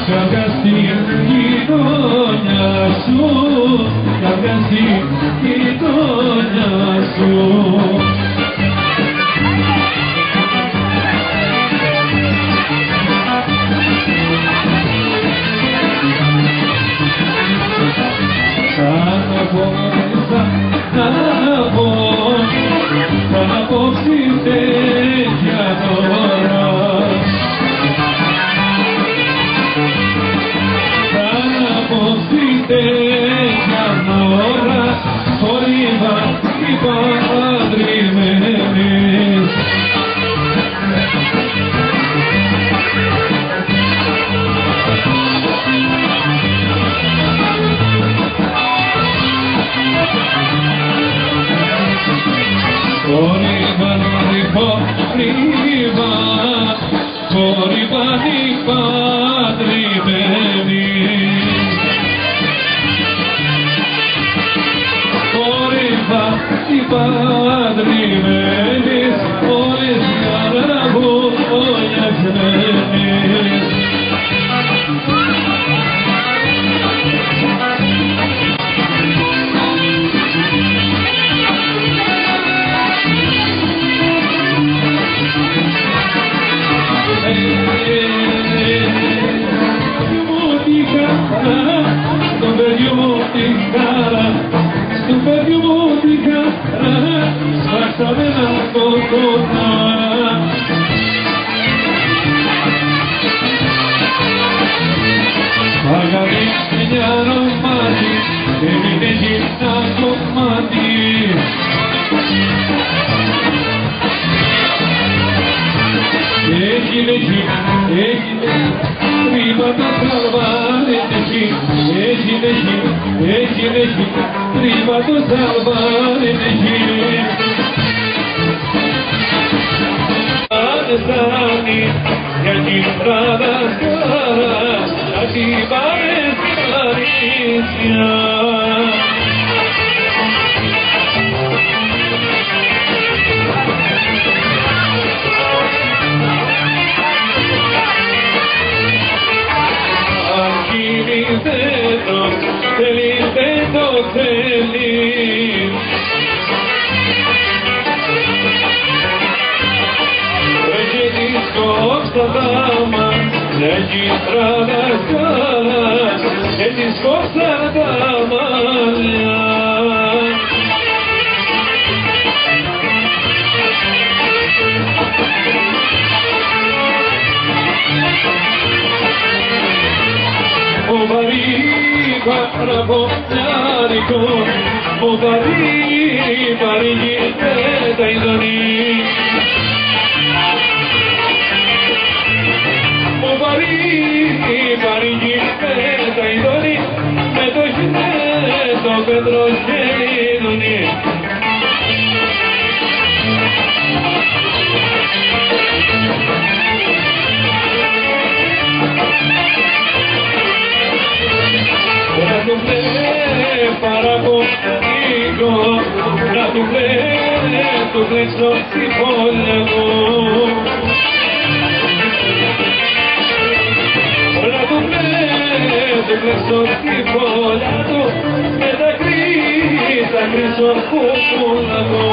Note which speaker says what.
Speaker 1: Κάποια στην γειτονιά σου, κάποια στην γειτονιά σου. Θα απόψει τέτοια τώρα, θα απόψει τέτοια ώρα, χωρίβα οι παντρεμένες. Χωρίβα οι παντρεμένες. Χωρίβα οι παντρεμένες, όλες οι αραγωνιασμένες. Στο παιδί μου την χαρά, στο παιδί μου την χαρά, σπάσαμε ένα κοκκόνα. Αγάπη μια ρομάτι, έμεινε γυρνά κομμάτι. Έγινε τρίματα σαλβάρενεχή, έγινε τρίματα σαλβάρενεχή. Ανεσάνει για την πραδασκάρα, να την πάρεις στην αλήθεια. Δεν το θέλει. Έχει τη σκόψα δάμα, έχει στράδα σκάλα, έχει σκόψα τα μαλλιά. Ο βαρύ παραπονιάρικο, ο βαρύ παρηγείται τα ειδονή. Ο βαρύ παρηγείται τα ειδονή, με το χινέτο πέτρο και ειδονή. Να του παραπονήσω, να του κλέξω στη φόλια μου. Να του κλέξω στη φόλια του, με τα κρύσα κρύσω κούκουλα μου.